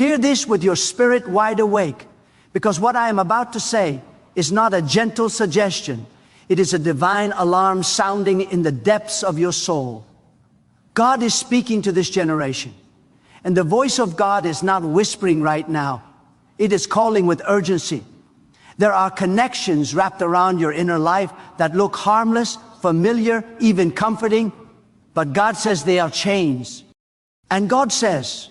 Hear this with your spirit wide awake, because what I am about to say is not a gentle suggestion. It is a divine alarm sounding in the depths of your soul. God is speaking to this generation, and the voice of God is not whispering right now. It is calling with urgency. There are connections wrapped around your inner life that look harmless, familiar, even comforting, but God says they are chains. And God says,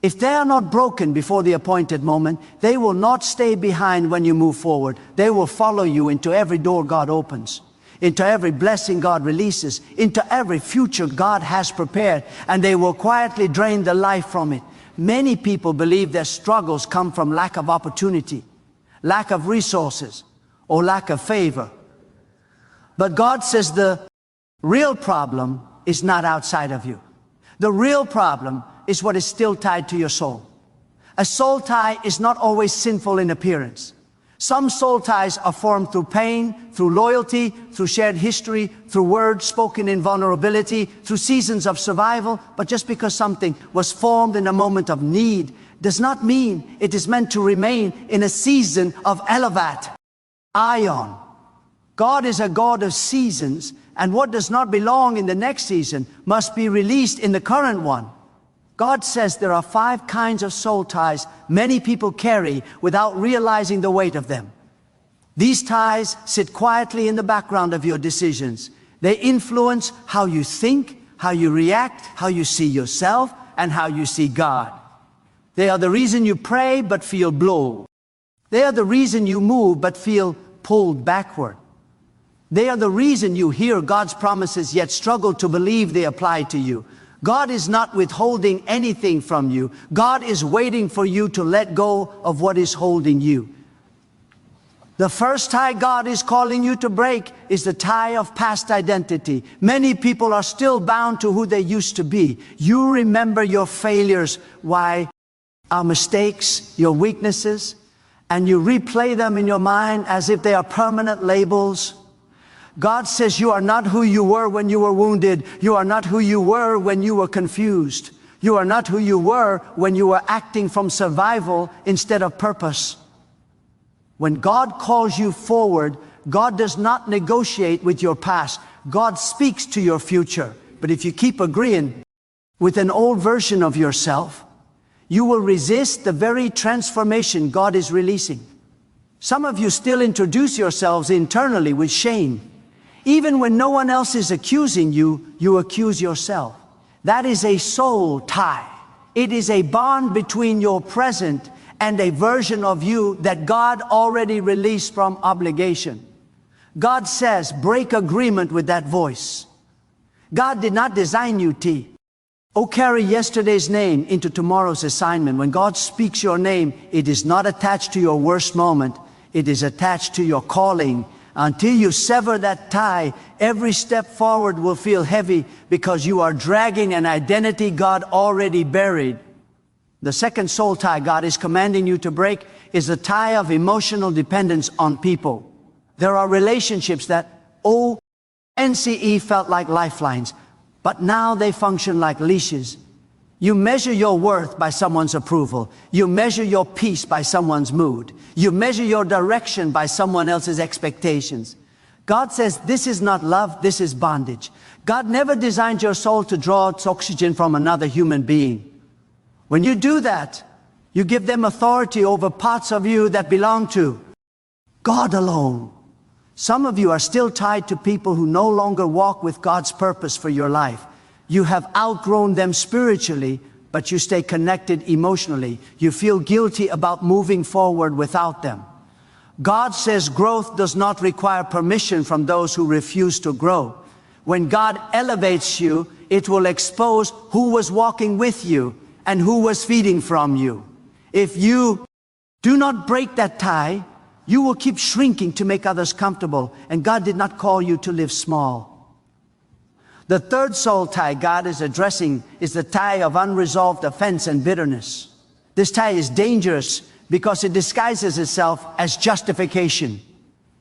if they are not broken before the appointed moment, they will not stay behind when you move forward. They will follow you into every door God opens, into every blessing God releases, into every future God has prepared, and they will quietly drain the life from it. Many people believe their struggles come from lack of opportunity, lack of resources, or lack of favor. But God says the real problem is not outside of you. The real problem is what is still tied to your soul. A soul tie is not always sinful in appearance. Some soul ties are formed through pain, through loyalty, through shared history, through words spoken in vulnerability, through seasons of survival. But just because something was formed in a moment of need does not mean it is meant to remain in a season of elevat, ion. God is a God of seasons, and what does not belong in the next season must be released in the current one. God says there are 5 kinds of soul ties many people carry without realizing the weight of them. These ties sit quietly in the background of your decisions. They influence how you think, how you react, how you see yourself, and how you see God. They are the reason you pray but feel blown. They are the reason you move but feel pulled backward. They are the reason you hear God's promises yet struggle to believe they apply to you. God is not withholding anything from you. God is waiting for you to let go of what is holding you. The first tie God is calling you to break is the tie of past identity. Many people are still bound to who they used to be. You remember your failures, our mistakes, your weaknesses, and you replay them in your mind as if they are permanent labels. God says you are not who you were when you were wounded. You are not who you were when you were confused. You are not who you were when you were acting from survival instead of purpose. When God calls you forward, God does not negotiate with your past. God speaks to your future. But if you keep agreeing with an old version of yourself, you will resist the very transformation God is releasing. Some of you still introduce yourselves internally with shame. Even when no one else is accusing you, you accuse yourself. That is a soul tie. It is a bond between your present and a version of you that God already released from obligation. God says, break agreement with that voice. God did not design you, T. Oh, carry yesterday's name into tomorrow's assignment. When God speaks your name, it is not attached to your worst moment. It is attached to your calling. Until you sever that tie, every step forward will feel heavy because you are dragging an identity God already buried. The second soul tie God is commanding you to break is the tie of emotional dependence on people. There are relationships that, NCE felt like lifelines, but now they function like leashes. You measure your worth by someone's approval. You measure your peace by someone's mood. You measure your direction by someone else's expectations. God says this is not love, this is bondage. God never designed your soul to draw its oxygen from another human being. When you do that, you give them authority over parts of you that belong to God alone. Some of you are still tied to people who no longer walk with God's purpose for your life. You have outgrown them spiritually, but you stay connected emotionally. You feel guilty about moving forward without them. God says growth does not require permission from those who refuse to grow. When God elevates you, it will expose who was walking with you and who was feeding from you. If you do not break that tie, you will keep shrinking to make others comfortable, and God did not call you to live small. The third soul tie God is addressing is the tie of unresolved offense and bitterness. This tie is dangerous because it disguises itself as justification.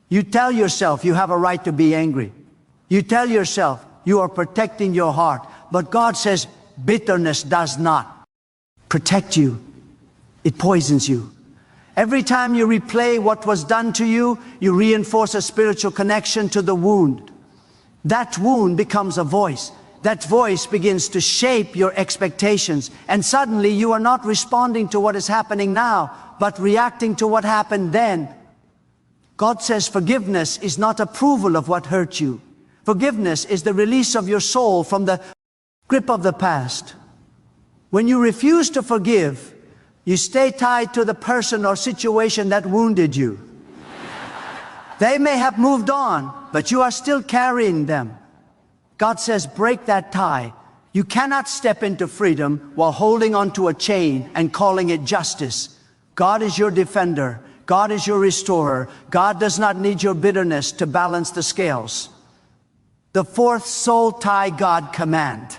You tell yourself you have a right to be angry. You tell yourself you are protecting your heart. But God says bitterness does not protect you. it poisons you. Every time you replay what was done to you, you reinforce a spiritual connection to the wound. That wound becomes a voice. That voice begins to shape your expectations. And suddenly you are not responding to what is happening now, but reacting to what happened then. God says forgiveness is not approval of what hurt you. Forgiveness is the release of your soul from the grip of the past. When you refuse to forgive, you stay tied to the person or situation that wounded you. They may have moved on, but you are still carrying them. God says, break that tie. You cannot step into freedom while holding onto a chain and calling it justice. God is your defender. God is your restorer. God does not need your bitterness to balance the scales. The fourth soul tie God command.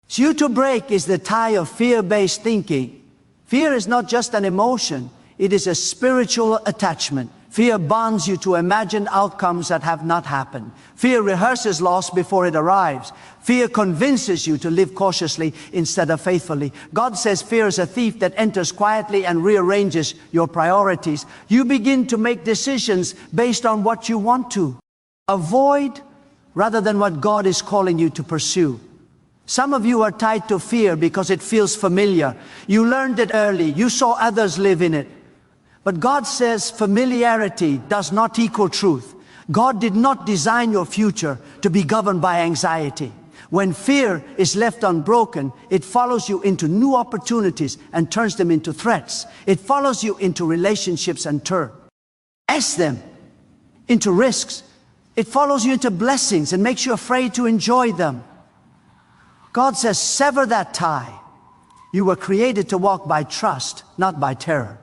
So you to break is the tie of fear-based thinking. Fear is not just an emotion. It is a spiritual attachment. Fear bonds you to imagined outcomes that have not happened. Fear rehearses loss before it arrives. Fear convinces you to live cautiously instead of faithfully. God says fear is a thief that enters quietly and rearranges your priorities. You begin to make decisions based on what you want to avoid rather than what God is calling you to pursue. Some of you are tied to fear because it feels familiar. You learned it early. You saw others live in it. But God says familiarity does not equal truth. God did not design your future to be governed by anxiety. When fear is left unbroken, it follows you into new opportunities and turns them into threats. It follows you into relationships and turns them into risks. It follows you into blessings and makes you afraid to enjoy them. God says, sever that tie. You were created to walk by trust, not by terror.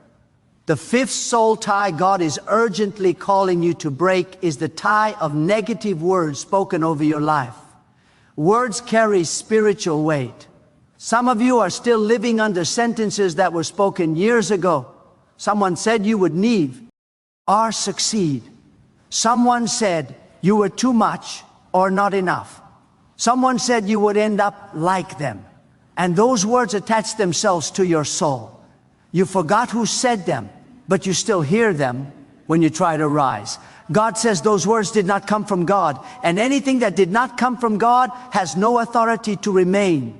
The fifth soul tie God is urgently calling you to break is the tie of negative words spoken over your life. Words carry spiritual weight. Some of you are still living under sentences that were spoken years ago. Someone said you would need or succeed. Someone said you were too much or not enough. Someone said you would end up like them. And those words attach themselves to your soul. You forgot who said them, but you still hear them when you try to rise. God says those words did not come from God, and anything that did not come from God has no authority to remain.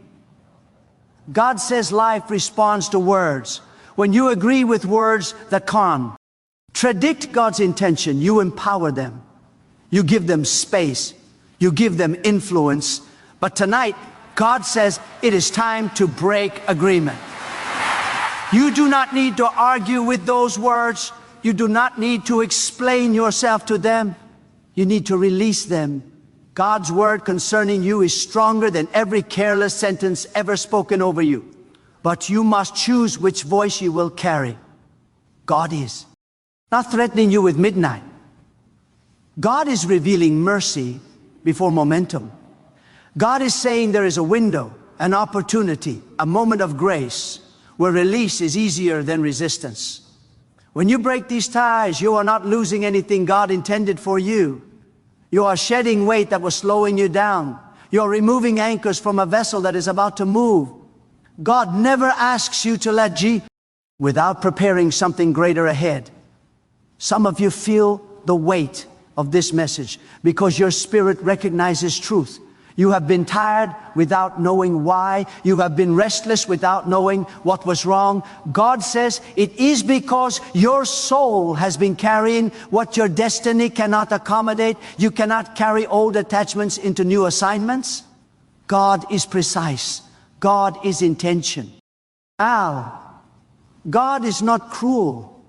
God says life responds to words. When you agree with words that contradict God's intention, you empower them. You give them space. You give them influence. But tonight, God says it is time to break agreement. You do not need to argue with those words. You do not need to explain yourself to them. You need to release them. God's word concerning you is stronger than every careless sentence ever spoken over you. But you must choose which voice you will carry. God is not threatening you with midnight. God is revealing mercy before momentum. God is saying there is a window, an opportunity, a moment of grace where release is easier than resistance. When you break these ties, you are not losing anything God intended for you. You are shedding weight that was slowing you down. You are removing anchors from a vessel that is about to move. God never asks you to let go without preparing something greater ahead. Some of you feel the weight of this message because your spirit recognizes truth. You have been tired without knowing why. You have been restless without knowing what was wrong. God says it is because your soul has been carrying what your destiny cannot accommodate. You cannot carry old attachments into new assignments. God is precise. God is intention. God is not cruel.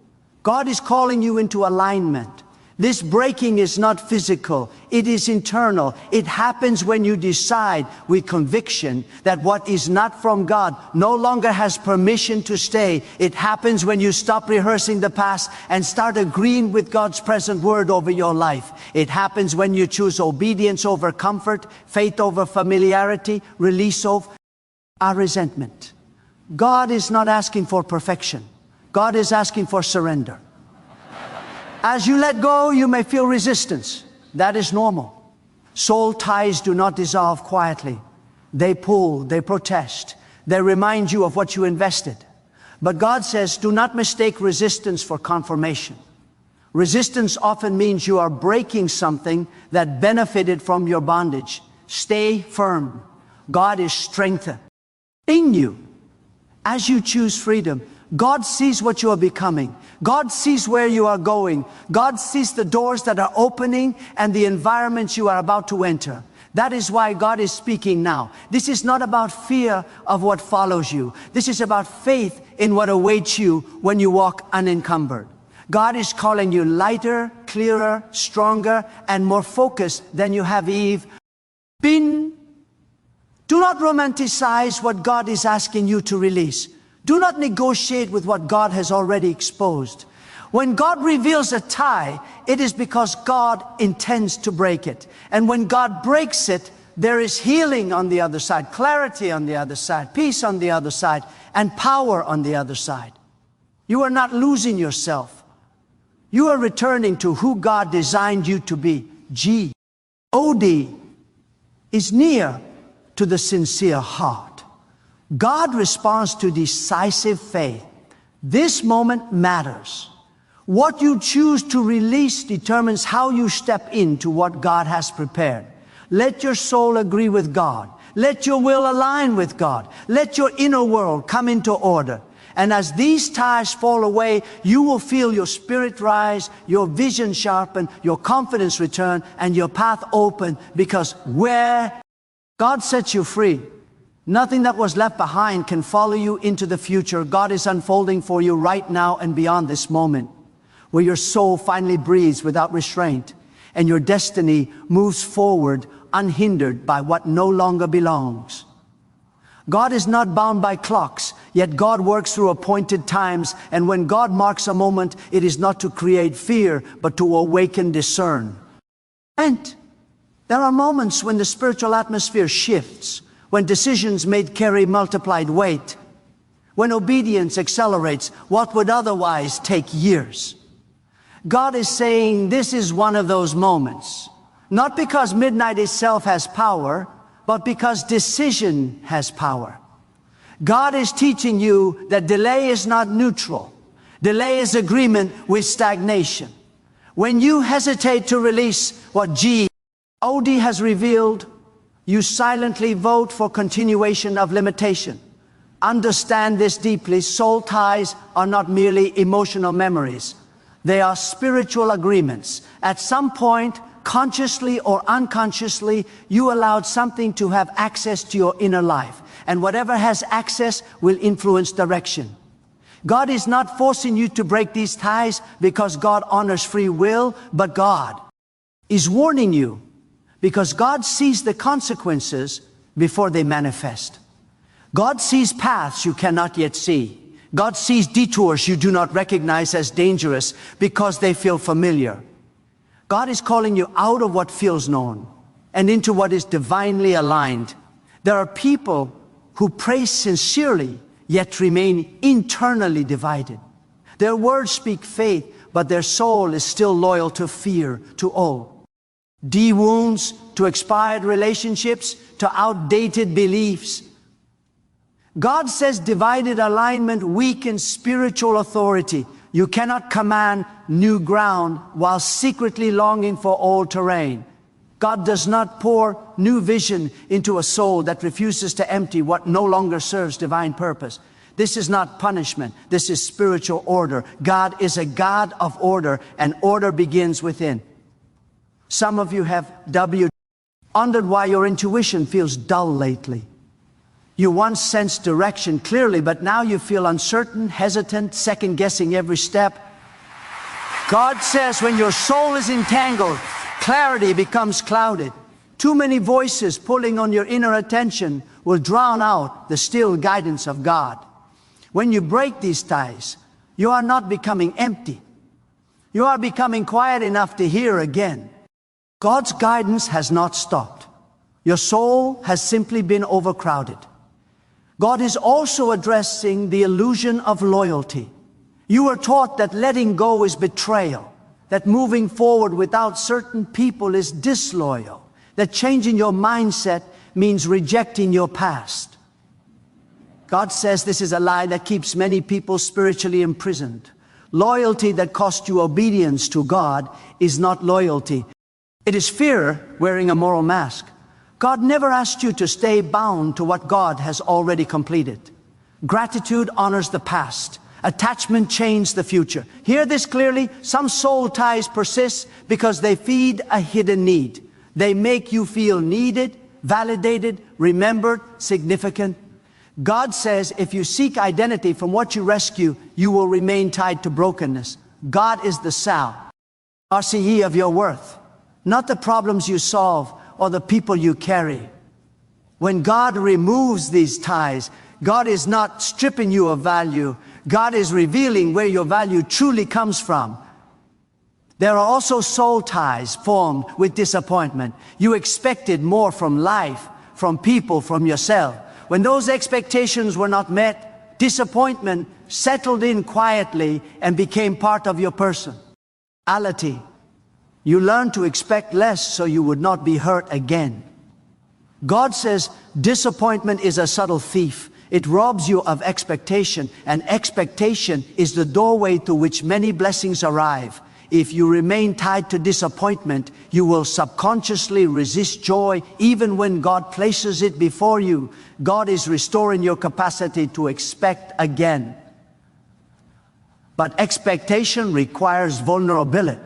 God is calling you into alignment. This breaking is not physical, it is internal. It happens when you decide with conviction that what is not from God no longer has permission to stay. It happens when you stop rehearsing the past and start agreeing with God's present word over your life. It happens when you choose obedience over comfort, faith over familiarity, release over resentment. God is not asking for perfection. God is asking for surrender. As you let go, you may feel resistance. That is normal. Soul ties do not dissolve quietly. They pull, they protest. They remind you of what you invested. But God says, do not mistake resistance for confirmation. Resistance often means you are breaking something that benefited from your bondage. Stay firm. God is strengthening you as you choose freedom. God sees what you are becoming. God sees where you are going. God sees the doors that are opening and the environments you are about to enter. That is why God is speaking now. This is not about fear of what follows you. This is about faith in what awaits you when you walk unencumbered. God is calling you lighter, clearer, stronger, and more focused than you have been. Do not romanticize what God is asking you to release. Do not negotiate with what God has already exposed. When God reveals a tie, it is because God intends to break it. And when God breaks it, there is healing on the other side, clarity on the other side, peace on the other side, and power on the other side. You are not losing yourself. You are returning to who God designed you to be. G-O-D is near to the sincere heart. God responds to decisive faith. This moment matters. What you choose to release determines how you step into what God has prepared. Let your soul agree with God. Let your will align with God. Let your inner world come into order. And as these ties fall away, you will feel your spirit rise, your vision sharpen, your confidence return, and your path open, because where God sets you free, nothing that was left behind can follow you into the future. God is unfolding for you right now and beyond this moment, where your soul finally breathes without restraint, and your destiny moves forward unhindered by what no longer belongs. God is not bound by clocks, yet God works through appointed times, and when God marks a moment, it is not to create fear, but to awaken discernment. And there are moments when the spiritual atmosphere shifts, when decisions made carry multiplied weight, when obedience accelerates what would otherwise take years. God is saying this is one of those moments, not because midnight itself has power, but because decision has power. God is teaching you that delay is not neutral. Delay is agreement with stagnation. When you hesitate to release what G-O-D has revealed, you silently vote for continuation of limitation. Understand this deeply. Soul ties are not merely emotional memories. They are spiritual agreements. At some point, consciously or unconsciously, you allowed something to have access to your inner life. And whatever has access will influence direction. God is not forcing you to break these ties because God honors free will, but God is warning you because God sees the consequences before they manifest. God sees paths you cannot yet see. God sees detours you do not recognize as dangerous because they feel familiar. God is calling you out of what feels known and into what is divinely aligned. There are people who pray sincerely, yet remain internally divided. Their words speak faith, but their soul is still loyal to fear, to old wounds, to expired relationships, to outdated beliefs. God says divided alignment weakens spiritual authority. You cannot command new ground while secretly longing for old terrain. God does not pour new vision into a soul that refuses to empty what no longer serves divine purpose. This is not punishment. This is spiritual order. God is a God of order, and order begins within. Some of you have wondered why your intuition feels dull lately. You once sensed direction clearly, but now you feel uncertain, hesitant, second-guessing every step. God says when your soul is entangled, clarity becomes clouded. Too many voices pulling on your inner attention will drown out the still guidance of God. When you break these ties, you are not becoming empty. You are becoming quiet enough to hear again. God's guidance has not stopped. Your soul has simply been overcrowded. God is also addressing the illusion of loyalty. You were taught that letting go is betrayal, that moving forward without certain people is disloyal, that changing your mindset means rejecting your past. God says this is a lie that keeps many people spiritually imprisoned. Loyalty that costs you obedience to God is not loyalty. It is fear wearing a moral mask. God never asked you to stay bound to what God has already completed. Gratitude honors the past. Attachment changes the future. Hear this clearly. Some soul ties persist because they feed a hidden need. They make you feel needed, validated, remembered, significant. God says if you seek identity from what you rescue, you will remain tied to brokenness. God is the sound, RCE of your worth, not the problems you solve or the people you carry. When God removes these ties, God is not stripping you of value. God is revealing where your value truly comes from. There are also soul ties formed with disappointment. You expected more from life, from people, from yourself. When those expectations were not met, disappointment settled in quietly and became part of your personality. You learned to expect less so you would not be hurt again. God says disappointment is a subtle thief. It robs you of expectation, and expectation is the doorway to which many blessings arrive. If you remain tied to disappointment, you will subconsciously resist joy even when God places it before you. God is restoring your capacity to expect again. But expectation requires vulnerability,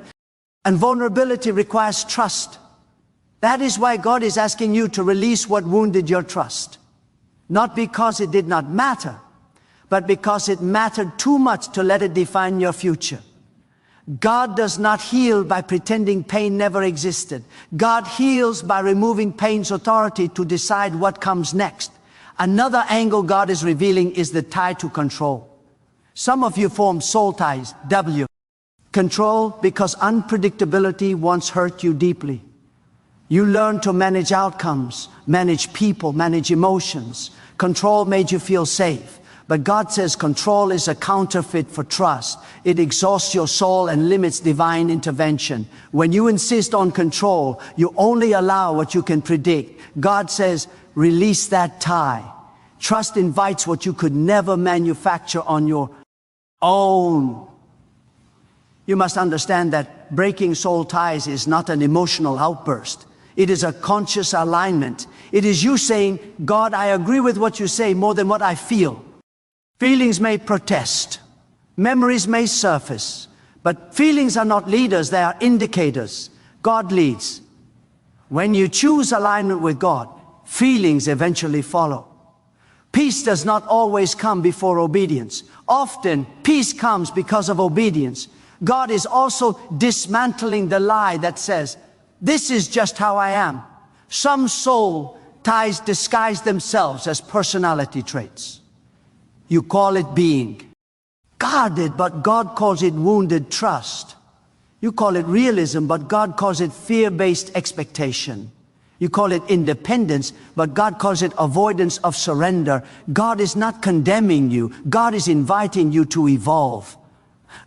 and vulnerability requires trust. That is why God is asking you to release what wounded your trust. Not because it did not matter, but because it mattered too much to let it define your future. God does not heal by pretending pain never existed. God heals by removing pain's authority to decide what comes next. Another angle God is revealing is the tie to control. Some of you form soul ties, W. Control because unpredictability once hurt you deeply. You learned to manage outcomes, manage people, manage emotions. Control made you feel safe. But God says control is a counterfeit for trust. It exhausts your soul and limits divine intervention. When you insist on control, you only allow what you can predict. God says, release that tie. Trust invites what you could never manufacture on your own. You must understand that breaking soul ties is not an emotional outburst. It is a conscious alignment. It is you saying, God, I agree with what you say more than what I feel. Feelings may protest. Memories may surface. But feelings are not leaders, they are indicators. God leads. When you choose alignment with God, feelings eventually follow. Peace does not always come before obedience. Often, peace comes because of obedience. God is also dismantling the lie that says, this is just how I am. Some soul ties disguise themselves as personality traits. You call it being guarded, but God calls it wounded trust. You call it realism, but God calls it fear-based expectation. You call it independence, but God calls it avoidance of surrender. God is not condemning you. God is inviting you to evolve.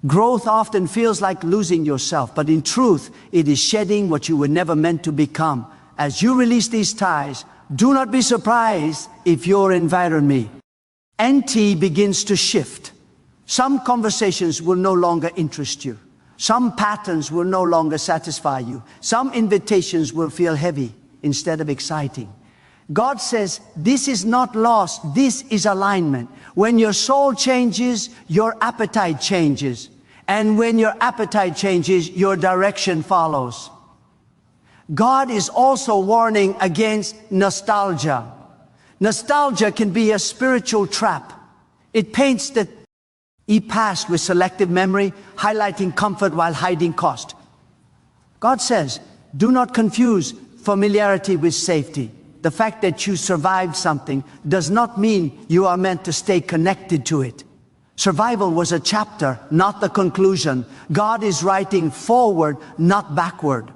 Growth often feels like losing yourself, but in truth, it is shedding what you were never meant to become. As you release these ties, do not be surprised if your environment, NT, begins to shift. Some conversations will no longer interest you. Some patterns will no longer satisfy you. Some invitations will feel heavy instead of exciting. God says, this is not loss, this is alignment. When your soul changes, your appetite changes. And when your appetite changes, your direction follows. God is also warning against nostalgia. Nostalgia can be a spiritual trap. It paints the past with selective memory, highlighting comfort while hiding cost. God says, do not confuse familiarity with safety. The fact that you survived something does not mean you are meant to stay connected to it. Survival was a chapter, not the conclusion. God is writing forward, not backward.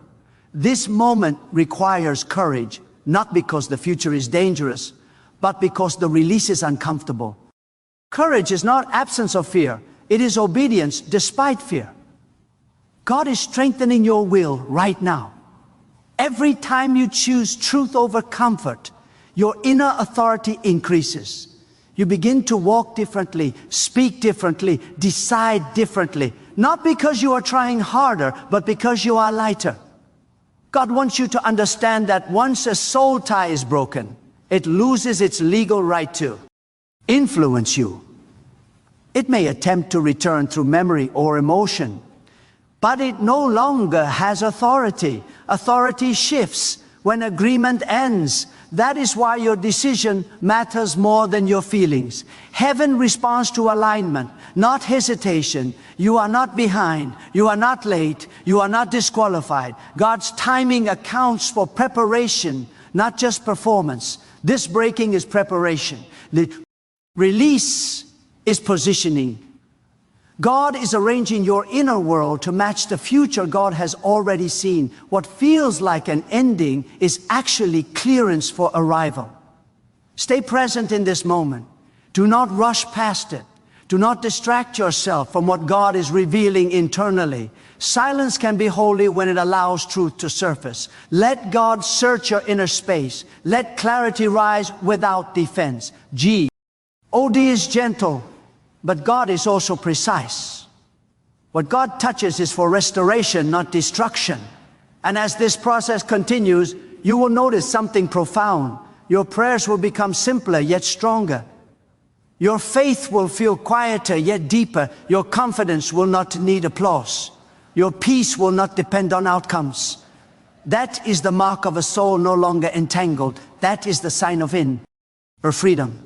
This moment requires courage, not because the future is dangerous, but because the release is uncomfortable. Courage is not absence of fear. It is obedience despite fear. God is strengthening your will right now. Every time you choose truth over comfort, your inner authority increases. You begin to walk differently, speak differently, decide differently. Not because you are trying harder, but because you are lighter. God wants you to understand that once a soul tie is broken, it loses its legal right to influence you. It may attempt to return through memory or emotion, but it no longer has authority. Authority shifts when agreement ends. That is why your decision matters more than your feelings. Heaven responds to alignment, not hesitation. You are not behind. You are not late. You are not disqualified. God's timing accounts for preparation, not just performance. This breaking is preparation. The release is positioning. God is arranging your inner world to match the future God has already seen. What feels like an ending is actually clearance for arrival. Stay present in this moment. Do not rush past it. Do not distract yourself from what God is revealing internally. Silence can be holy when it allows truth to surface. Let God search your inner space. Let clarity rise without defense. G. OD is gentle, but God is also precise. What God touches is for restoration, not destruction. And as this process continues, you will notice something profound. Your prayers will become simpler yet stronger. Your faith will feel quieter yet deeper. Your confidence will not need applause. Your peace will not depend on outcomes. That is the mark of a soul no longer entangled. That is the sign of inner freedom.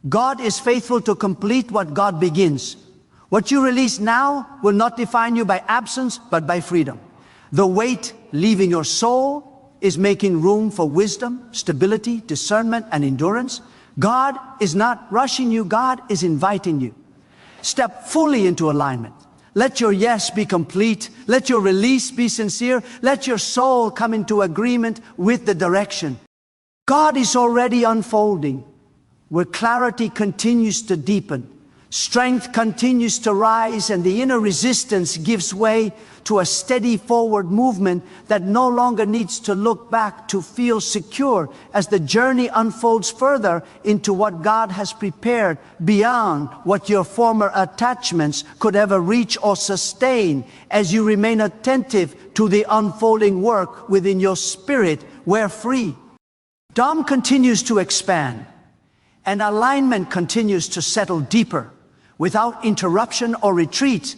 God is faithful to complete what God begins. What you release now will not define you by absence, but by freedom. The weight leaving your soul is making room for wisdom, stability, discernment, and endurance. God is not rushing you. God is inviting you. Step fully into alignment. Let your yes be complete. Let your release be sincere. Let your soul come into agreement with the direction. God is already unfolding, where clarity continues to deepen, strength continues to rise, and the inner resistance gives way to a steady forward movement that no longer needs to look back to feel secure as the journey unfolds further into what God has prepared beyond what your former attachments could ever reach or sustain. As you remain attentive to the unfolding work within your spirit, we're free. Dom continues to expand, and alignment continues to settle deeper without interruption or retreat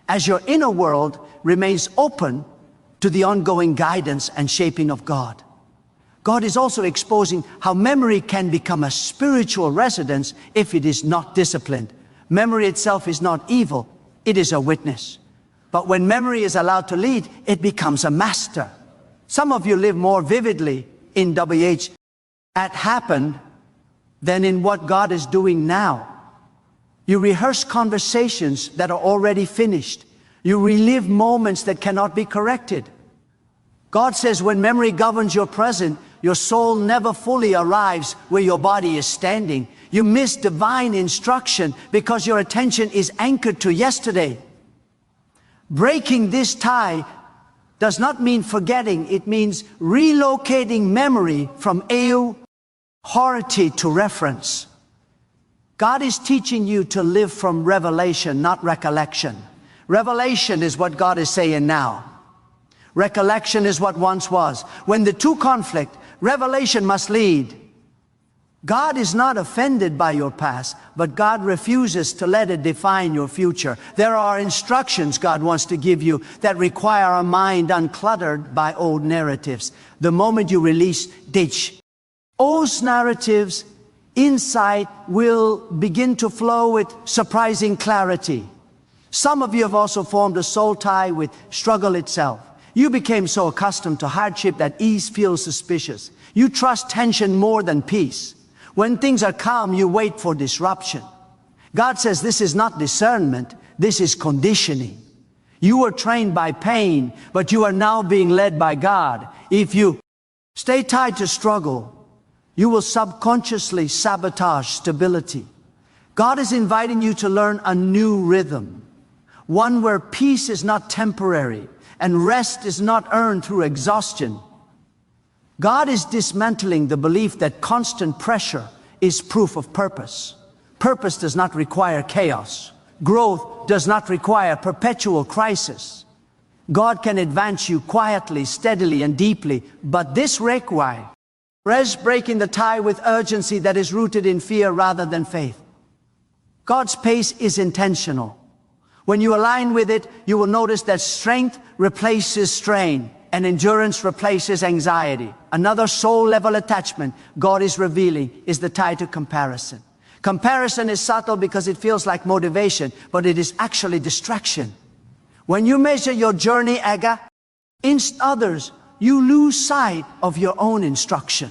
as your inner world remains open to the ongoing guidance and shaping of God. God is also exposing how memory can become a spiritual residence if it is not disciplined. Memory itself is not evil, it is a witness. But when memory is allowed to lead, it becomes a master. Some of you live more vividly in WH at happened than in what God is doing now. You rehearse conversations that are already finished. You relive moments that cannot be corrected. God says when memory governs your present, your soul never fully arrives where your body is standing. You miss divine instruction because your attention is anchored to yesterday. Breaking this tie does not mean forgetting. It means relocating memory from authority to reference. God is teaching you to live from revelation, not recollection. Revelation is what God is saying now. Recollection is what once was. When the two conflict, revelation must lead. God is not offended by your past, but God refuses to let it define your future. There are instructions God wants to give you that require a mind uncluttered by old narratives. The moment you release those narratives, insight will begin to flow with surprising clarity. Some of you have also formed a soul tie with struggle itself. You became so accustomed to hardship that ease feels suspicious. You trust tension more than peace. When things are calm, you wait for disruption. God says this is not discernment, this is conditioning. You were trained by pain, but you are now being led by God. If you stay tied to struggle, you will subconsciously sabotage stability. God is inviting you to learn a new rhythm, one where peace is not temporary and rest is not earned through exhaustion. God is dismantling the belief that constant pressure is proof of purpose. Purpose does not require chaos. Growth does not require perpetual crisis. God can advance you quietly, steadily, and deeply, but this requires breaking the tie with urgency that is rooted in fear rather than faith. God's pace is intentional. When you align with it, you will notice that strength replaces strain and endurance replaces anxiety. Another soul-level attachment God is revealing is the tie to comparison. Comparison is subtle because it feels like motivation, but it is actually distraction. When you measure your journey against others, you lose sight of your own instruction.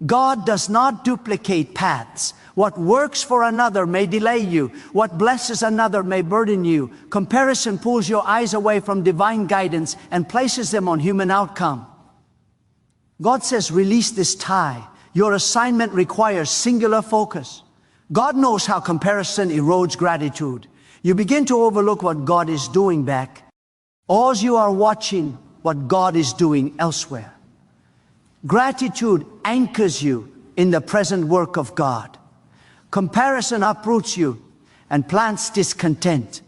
God does not duplicate paths. What works for another may delay you. What blesses another may burden you. Comparison pulls your eyes away from divine guidance and places them on human outcome. God says, release this tie. Your assignment requires singular focus. God knows how comparison erodes gratitude. You begin to overlook what God is doing back, as you are watching what God is doing elsewhere. Gratitude anchors you in the present work of God. Comparison uproots you and plants discontent.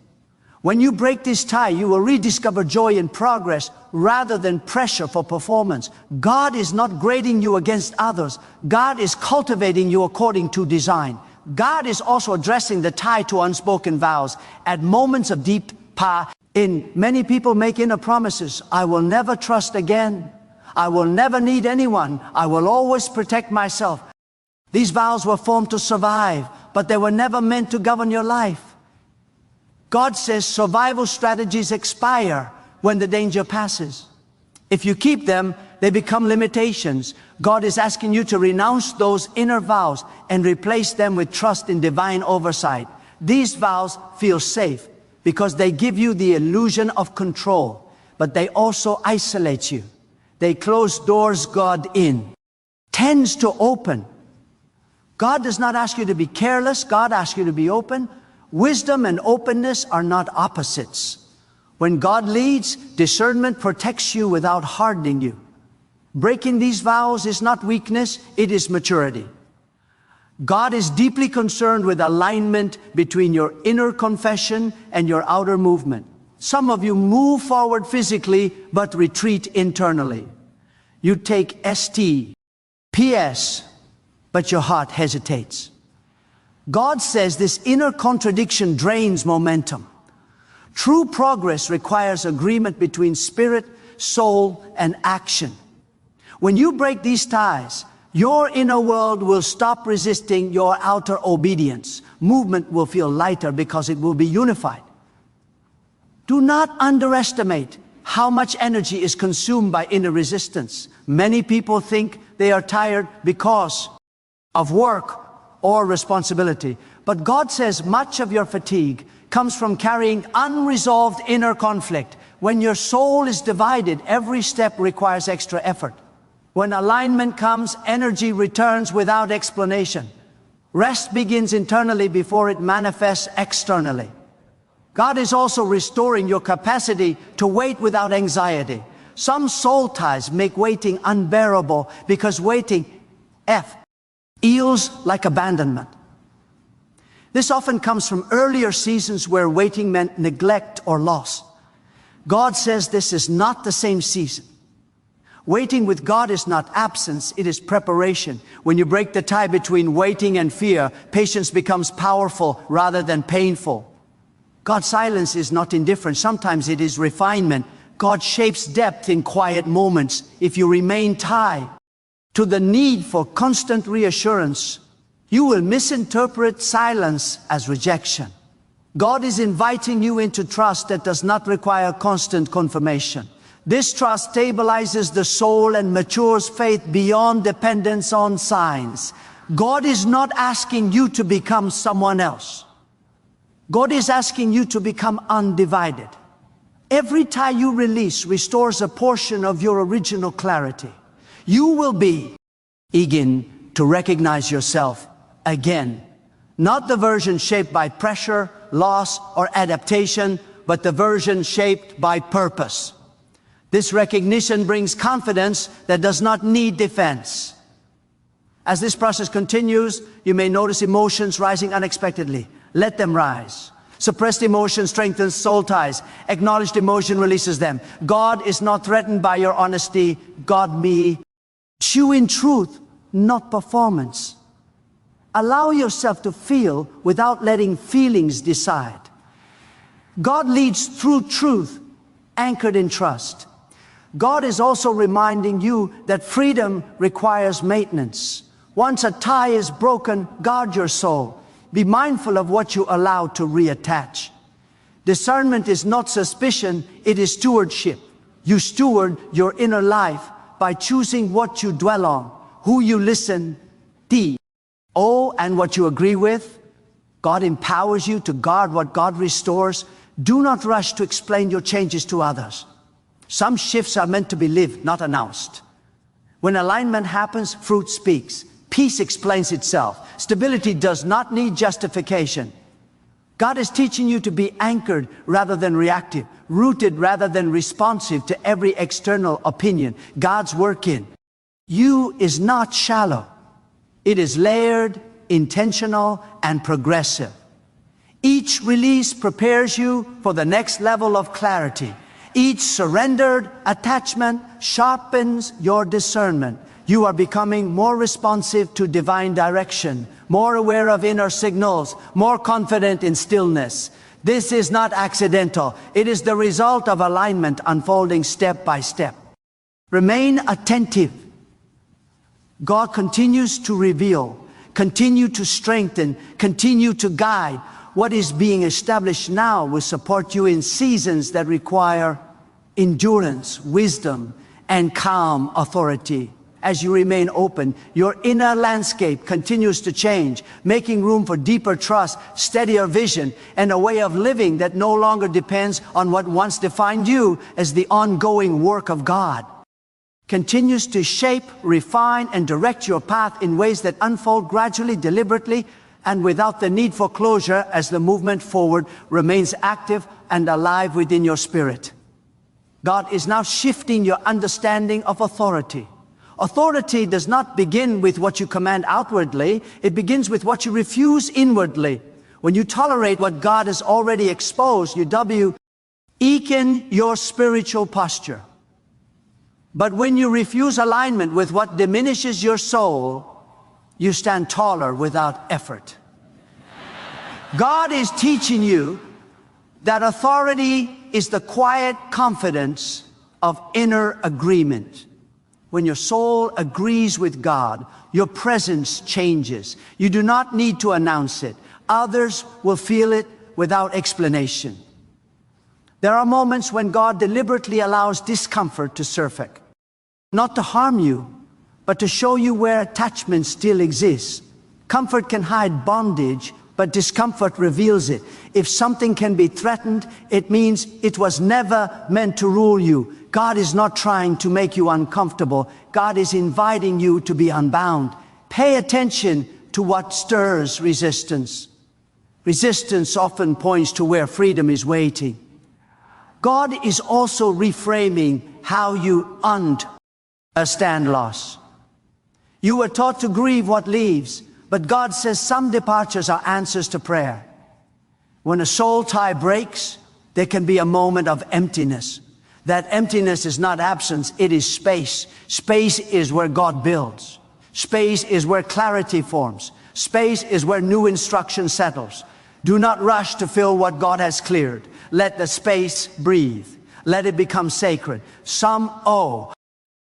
When you break this tie, you will rediscover joy in progress rather than pressure for performance. God is not grading you against others. God is cultivating you according to design. God is also addressing the tie to unspoken vows. At moments of deep pain, many people make inner promises. I will never trust again. I will never need anyone. I will always protect myself. These vows were formed to survive, but they were never meant to govern your life. God says survival strategies expire when the danger passes. If you keep them, they become limitations. God is asking you to renounce those inner vows and replace them with trust in divine oversight. These vows feel safe because they give you the illusion of control, but they also isolate you. They close doors God tends to open. God does not ask you to be careless. God asks you to be open. Wisdom and openness are not opposites. When God leads, discernment protects you without hardening you. Breaking these vows is not weakness, it is maturity. God is deeply concerned with alignment between your inner confession and your outer movement. Some of you move forward physically, but retreat internally. You take PS, but your heart hesitates. God says this inner contradiction drains momentum. True progress requires agreement between spirit, soul, and action. When you break these ties, your inner world will stop resisting your outer obedience. Movement will feel lighter because it will be unified. Do not underestimate how much energy is consumed by inner resistance. Many people think they are tired because of work or responsibility. But God says much of your fatigue comes from carrying unresolved inner conflict. When your soul is divided, every step requires extra effort. When alignment comes, energy returns without explanation. Rest begins internally before it manifests externally. God is also restoring your capacity to wait without anxiety. Some soul ties make waiting unbearable because waiting feels like abandonment. This often comes from earlier seasons where waiting meant neglect or loss. God says this is not the same season. Waiting with God is not absence, it is preparation. When you break the tie between waiting and fear, patience becomes powerful rather than painful. God's silence is not indifference, sometimes it is refinement. God shapes depth in quiet moments. If you remain tied to the need for constant reassurance, you will misinterpret silence as rejection. God is inviting you into trust that does not require constant confirmation. This trust stabilizes the soul and matures faith beyond dependence on signs. God is not asking you to become someone else. God is asking you to become undivided. Every tie you release restores a portion of your original clarity. You will begin to recognize yourself again. Not the version shaped by pressure, loss, or adaptation, but the version shaped by purpose. This recognition brings confidence that does not need defense. As this process continues, you may notice emotions rising unexpectedly. Let them rise. Suppressed emotion strengthens soul ties. Acknowledged emotion releases them. God is not threatened by your honesty. God me. Chew in truth, not performance. Allow yourself to feel without letting feelings decide. God leads through truth, anchored in trust. God is also reminding you that freedom requires maintenance. Once a tie is broken, guard your soul. Be mindful of what you allow to reattach. Discernment is not suspicion, it is stewardship. You steward your inner life by choosing what you dwell on, who you listen, and what you agree with. God empowers you to guard what God restores. Do not rush to explain your changes to others. Some shifts are meant to be lived, not announced. When alignment happens, fruit speaks. Peace explains itself. Stability does not need justification. God is teaching you to be anchored rather than reactive, rooted rather than responsive to every external opinion. God's work in you is not shallow. It is layered, intentional, and progressive. Each release prepares you for the next level of clarity. Each surrendered attachment sharpens your discernment. You are becoming more responsive to divine direction, more aware of inner signals, more confident in stillness. This is not accidental. It is the result of alignment unfolding step by step. Remain attentive. God continues to reveal, continue to strengthen, continue to guide. What is being established now will support you in seasons that require endurance, wisdom, and calm authority. As you remain open, your inner landscape continues to change, making room for deeper trust, steadier vision, and a way of living that no longer depends on what once defined you as the ongoing work of God. Continues to shape, refine, and direct your path in ways that unfold gradually, deliberately, and without the need for closure as the movement forward remains active and alive within your spirit. God is now shifting your understanding of authority. Authority does not begin with what you command outwardly, it begins with what you refuse inwardly. When you tolerate what God has already exposed, you weaken your spiritual posture. But when you refuse alignment with what diminishes your soul, you stand taller without effort. God is teaching you that authority is the quiet confidence of inner agreement. When your soul agrees with God, your presence changes. You do not need to announce it. Others will feel it without explanation. There are moments when God deliberately allows discomfort to surface, not to harm you, but to show you where attachment still exists. Comfort can hide bondage, but discomfort reveals it. If something can be threatened, it means it was never meant to rule you. God is not trying to make you uncomfortable. God is inviting you to be unbound. Pay attention to what stirs resistance. Resistance often points to where freedom is waiting. God is also reframing how you understand loss. You were taught to grieve what leaves, but God says some departures are answers to prayer. When a soul tie breaks, there can be a moment of emptiness. That emptiness is not absence, it is space. Space is where God builds. Space is where clarity forms. Space is where new instruction settles. Do not rush to fill what God has cleared. Let the space breathe. Let it become sacred.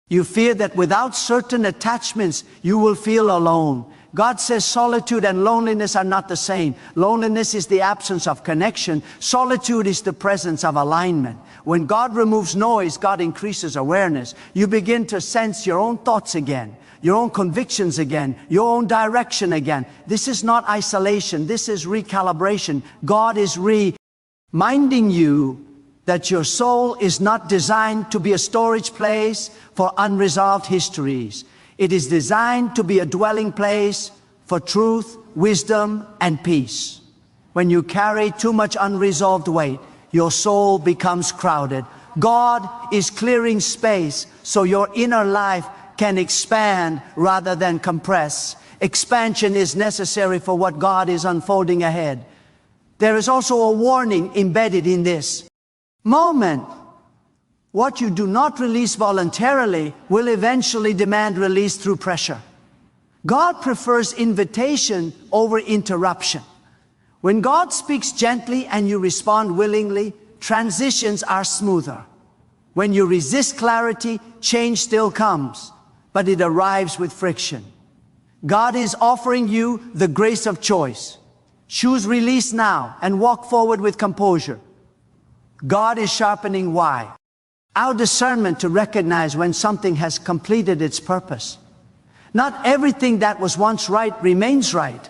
You fear that without certain attachments, you will feel alone. God says solitude and loneliness are not the same. Loneliness is the absence of connection. Solitude is the presence of alignment. When God removes noise, God increases awareness. You begin to sense your own thoughts again, your own convictions again, your own direction again. This is not isolation. This is recalibration. God is reminding you that your soul is not designed to be a storage place for unresolved histories. It is designed to be a dwelling place for truth, wisdom, and peace. When you carry too much unresolved weight, your soul becomes crowded. God is clearing space so your inner life can expand rather than compress. Expansion is necessary for what God is unfolding ahead. There is also a warning embedded in this moment. What you do not release voluntarily will eventually demand release through pressure. God prefers invitation over interruption. When God speaks gently and you respond willingly, transitions are smoother. When you resist clarity, change still comes, but it arrives with friction. God is offering you the grace of choice. Choose release now and walk forward with composure. God is sharpening why. Our discernment to recognize when something has completed its purpose. Not everything that was once right remains right.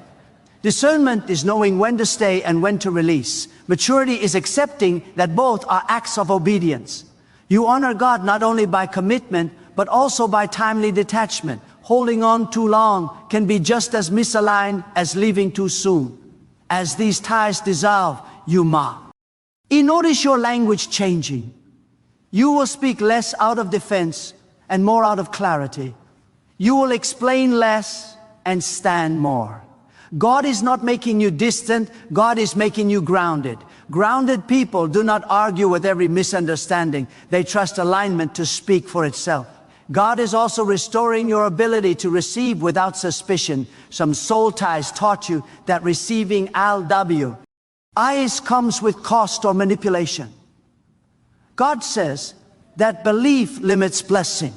Discernment is knowing when to stay and when to release. Maturity is accepting that both are acts of obedience. You honor God not only by commitment, but also by timely detachment. Holding on too long can be just as misaligned as leaving too soon. As these ties dissolve, you mock. Notice your language changing. You will speak less out of defense and more out of clarity. You will explain less and stand more. God is not making you distant, God is making you grounded. Grounded people do not argue with every misunderstanding. They trust alignment to speak for itself. God is also restoring your ability to receive without suspicion. Some soul ties taught you that receiving LW eyes comes with cost or manipulation. God says that belief limits blessing.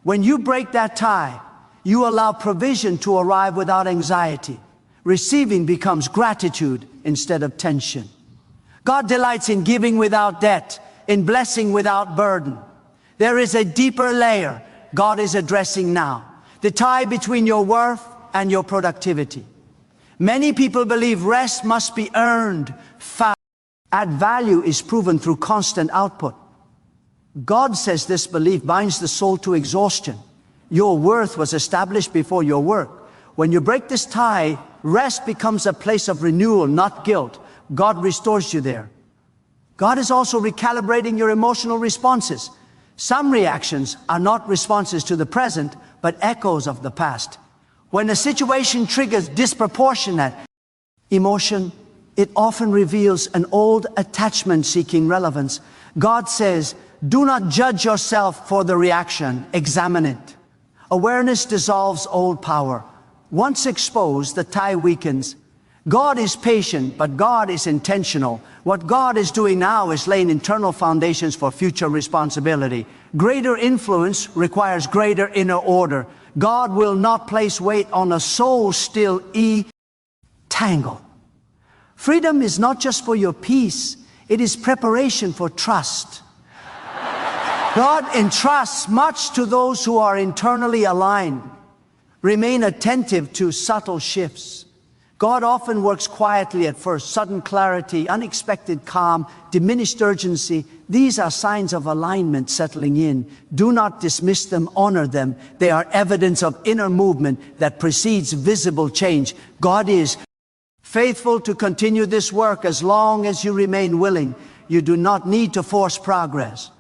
When you break that tie, you allow provision to arrive without anxiety. Receiving becomes gratitude instead of tension. God delights in giving without debt, in blessing without burden. There is a deeper layer God is addressing now, the tie between your worth and your productivity. Many people believe rest must be earned, found. Add value is proven through constant output. God says this belief binds the soul to exhaustion. Your worth was established before your work. When you break this tie, rest becomes a place of renewal, not guilt. God restores you there. God is also recalibrating your emotional responses. Some reactions are not responses to the present, but echoes of the past. When a situation triggers disproportionate emotion, it often reveals an old attachment-seeking relevance. God says, do not judge yourself for the reaction, examine it. Awareness dissolves old power. Once exposed, the tie weakens. God is patient, but God is intentional. What God is doing now is laying internal foundations for future responsibility. Greater influence requires greater inner order. God will not place weight on a soul still tangle. Freedom is not just for your peace, it is preparation for trust. God entrusts much to those who are internally aligned. Remain attentive to subtle shifts. God often works quietly at first. Sudden clarity, unexpected calm, diminished urgency. These are signs of alignment settling in. Do not dismiss them, honor them. They are evidence of inner movement that precedes visible change. God is faithful to continue this work as long as you remain willing. You do not need to force progress.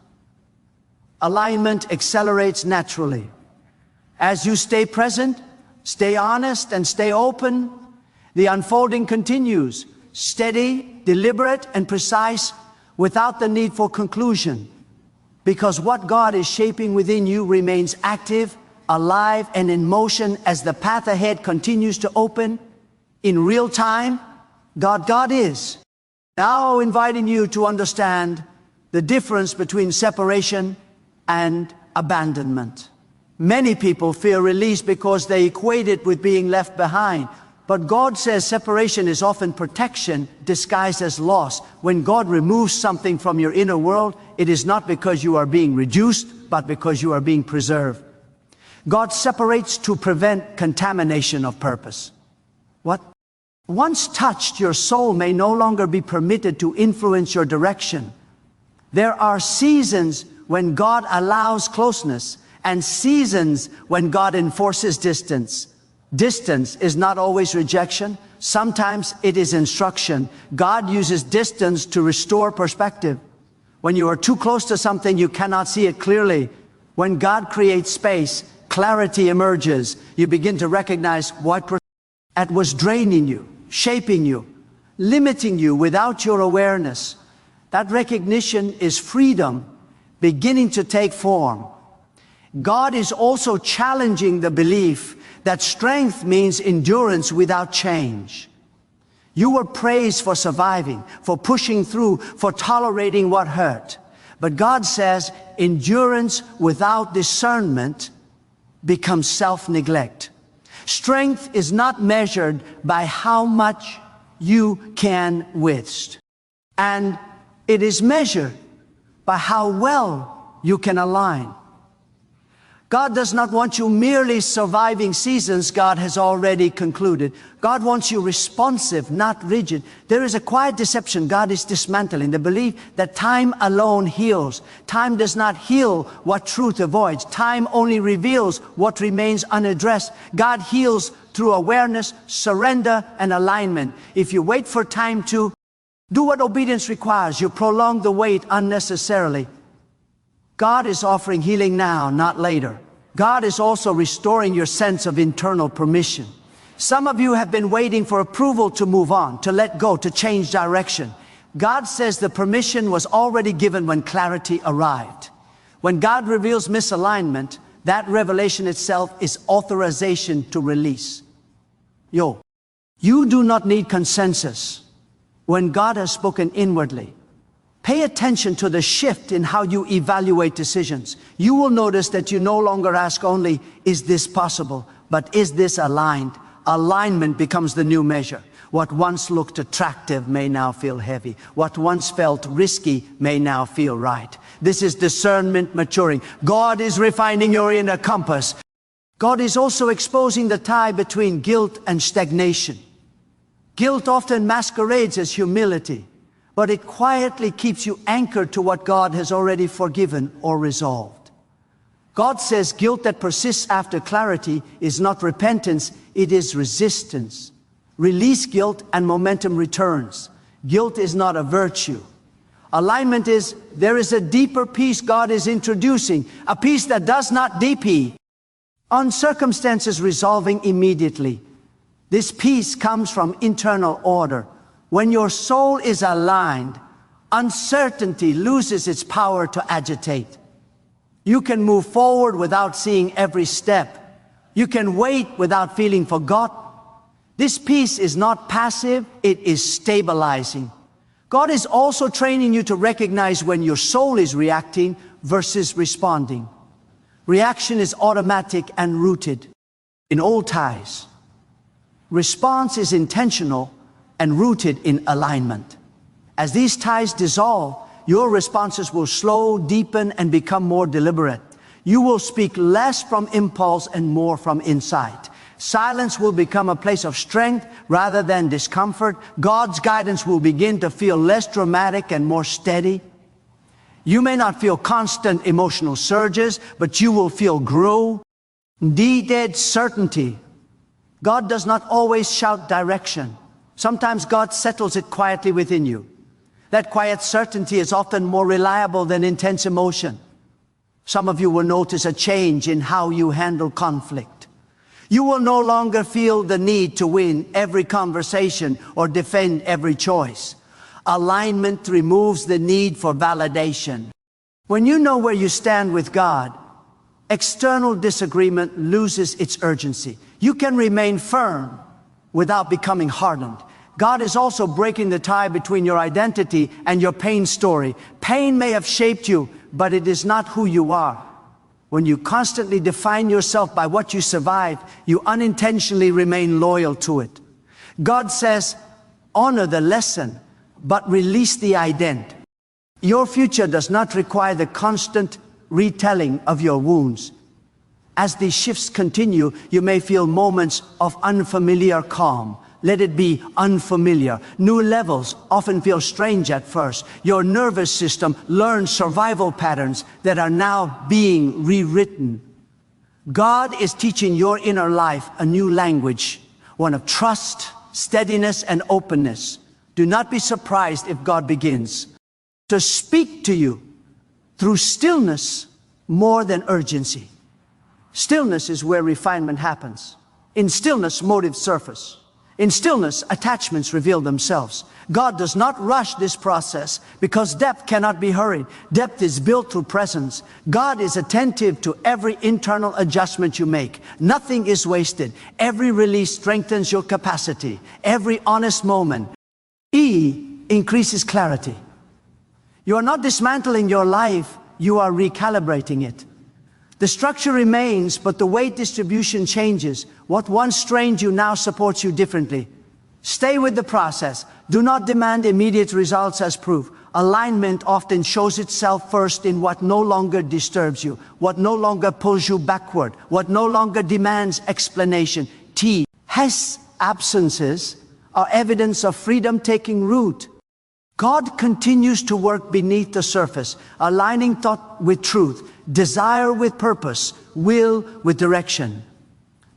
Alignment accelerates naturally. As you stay present, stay honest, and stay open, the unfolding continues, steady, deliberate, and precise, without the need for conclusion. Because what God is shaping within you remains active, alive, and in motion as the path ahead continues to open in real time. God is now inviting you to understand the difference between separation and abandonment. Many people fear release because they equate it with being left behind. But God says separation is often protection disguised as loss. When God removes something from your inner world, it is not because you are being reduced, but because you are being preserved. God separates to prevent contamination of purpose. What once touched your soul may no longer be permitted to influence your direction. There are seasons when God allows closeness, and seasons when God enforces distance. Distance is not always rejection. Sometimes it is instruction. God uses distance to restore perspective. When you are too close to something, you cannot see it clearly. When God creates space, Clarity emerges. You begin to recognize what was draining you, shaping you, limiting you without your awareness. That recognition is freedom beginning to take form. God is also challenging the belief that strength means endurance without change. You were praised for surviving, for pushing through, for tolerating what hurt. But God says endurance without discernment becomes self-neglect. Strength is not measured by how much you can withstand, and it is measured by how well you can align. God does not want you merely surviving seasons God has already concluded. God wants you responsive, not rigid. There is a quiet deception God is dismantling, the belief that time alone heals. Time does not heal what truth avoids. Time only reveals what remains unaddressed. God heals through awareness, surrender, and alignment. If you wait for time to do what obedience requires, you prolong the wait unnecessarily. God is offering healing now, not later. God is also restoring your sense of internal permission. Some of you have been waiting for approval to move on, to let go, to change direction. God says the permission was already given when clarity arrived. When God reveals misalignment, that revelation itself is authorization to release. You do not need consensus when God has spoken inwardly. Pay attention to the shift in how you evaluate decisions. You will notice that you no longer ask only, is this possible, but is this aligned? Alignment becomes the new measure. What once looked attractive may now feel heavy. What once felt risky may now feel right. This is discernment maturing. God is refining your inner compass. God is also exposing the tie between guilt and stagnation. Guilt often masquerades as humility, but it quietly keeps you anchored to what God has already forgiven or resolved. God says guilt that persists after clarity is not repentance, it is resistance. Release guilt and momentum returns. Guilt is not a virtue. Alignment is, there is a deeper peace God is introducing, a peace that does not depend on circumstances resolving immediately. This peace comes from internal order. When your soul is aligned, uncertainty loses its power to agitate. You can move forward without seeing every step. You can wait without feeling forgotten. This peace is not passive, it is stabilizing. God is also training you to recognize when your soul is reacting versus responding. Reaction is automatic and rooted in old ties. Response is intentional and rooted in alignment. As these ties dissolve, your responses will slow, deepen, and become more deliberate. You will speak less from impulse and more from insight. Silence will become a place of strength rather than discomfort. God's guidance will begin to feel less dramatic and more steady. You may not feel constant emotional surges, but you will feel grounded certainty. God does not always shout direction. Sometimes God settles it quietly within you. That quiet certainty is often more reliable than intense emotion. Some of you will notice a change in how you handle conflict. You will no longer feel the need to win every conversation or defend every choice. Alignment removes the need for validation. When you know where you stand with God, external disagreement loses its urgency. You can remain firm without becoming hardened. God is also breaking the tie between your identity and your pain story. Pain may have shaped you, but it is not who you are. When you constantly define yourself by what you survived, you unintentionally remain loyal to it. God says, honor the lesson, but release the ident. Your future does not require the constant retelling of your wounds. As these shifts continue, you may feel moments of unfamiliar calm. Let it be unfamiliar. New levels often feel strange at first. Your nervous system learns survival patterns that are now being rewritten. God is teaching your inner life a new language, one of trust, steadiness, and openness. Do not be surprised if God begins to speak to you through stillness more than urgency. Stillness is where refinement happens. In stillness, motives surface. In stillness, attachments reveal themselves. God does not rush this process because depth cannot be hurried. Depth is built through presence. God is attentive to every internal adjustment you make. Nothing is wasted. Every release strengthens your capacity. Every honest moment. E increases clarity. You are not dismantling your life, you are recalibrating it. The structure remains, but the weight distribution changes. What once strained you now supports you differently. Stay with the process. Do not demand immediate results as proof. Alignment often shows itself first in what no longer disturbs you, what no longer pulls you backward, what no longer demands explanation. T. Hess absences are evidence of freedom taking root. God continues to work beneath the surface, aligning thought with truth, desire with purpose, will with direction.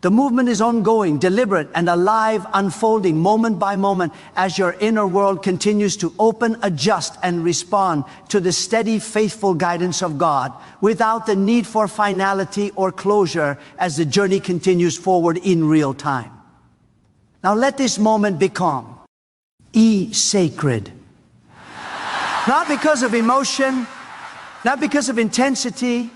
The movement is ongoing, deliberate, and alive, unfolding moment by moment as your inner world continues to open, adjust, and respond to the steady, faithful guidance of God without the need for finality or closure as the journey continues forward in real time. Now let this moment be calm. E. Sacred. Not because of emotion, not because of intensity,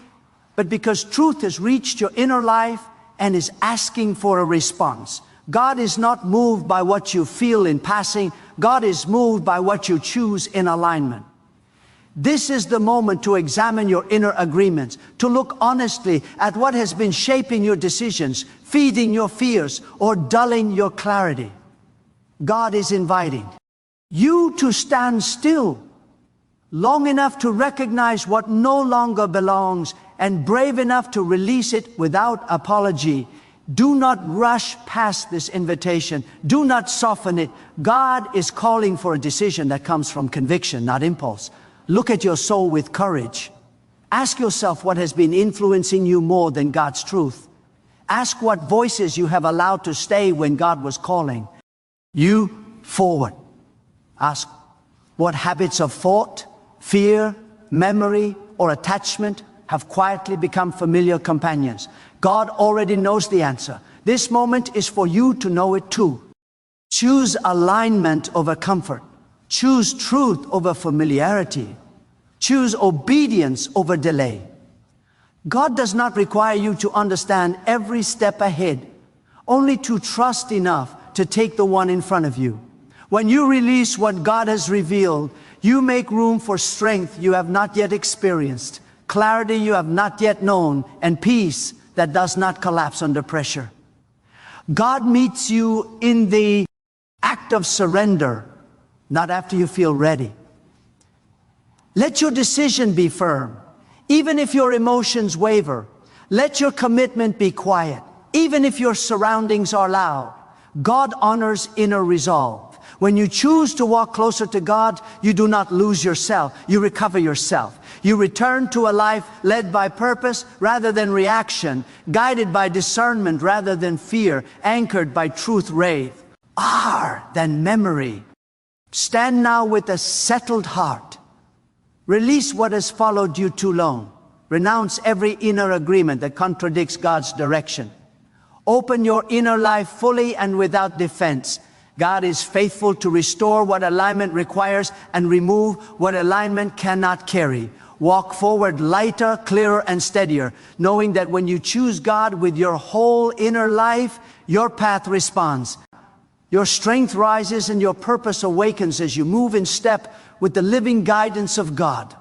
but because truth has reached your inner life and is asking for a response. God is not moved by what you feel in passing. God is moved by what you choose in alignment. This is the moment to examine your inner agreements, to look honestly at what has been shaping your decisions, feeding your fears, or dulling your clarity. God is inviting you to stand still long enough to recognize what no longer belongs and brave enough to release it without apology. Do not rush past this invitation. Do not soften it. God is calling for a decision that comes from conviction, not impulse. Look at your soul with courage. Ask yourself what has been influencing you more than God's truth. Ask what voices you have allowed to stay when God was calling you forward. Ask what habits of thought, fear, memory, or attachment have quietly become familiar companions. God already knows the answer. This moment is for you to know it too. Choose alignment over comfort. Choose truth over familiarity. Choose obedience over delay. God does not require you to understand every step ahead, only to trust enough to take the one in front of you. When you release what God has revealed, you make room for strength you have not yet experienced, clarity you have not yet known, and peace that does not collapse under pressure. God meets you in the act of surrender, not after you feel ready. Let your decision be firm, even if your emotions waver. Let your commitment be quiet, even if your surroundings are loud. God honors inner resolve. When you choose to walk closer to God, you do not lose yourself. You recover yourself. You return to a life led by purpose rather than reaction, guided by discernment rather than fear, anchored by truth wraith. R than memory. Stand now with a settled heart. Release what has followed you too long. Renounce every inner agreement that contradicts God's direction. Open your inner life fully and without defense. God is faithful to restore what alignment requires and remove what alignment cannot carry. Walk forward lighter, clearer, and steadier, knowing that when you choose God with your whole inner life, your path responds. Your strength rises and your purpose awakens as you move in step with the living guidance of God.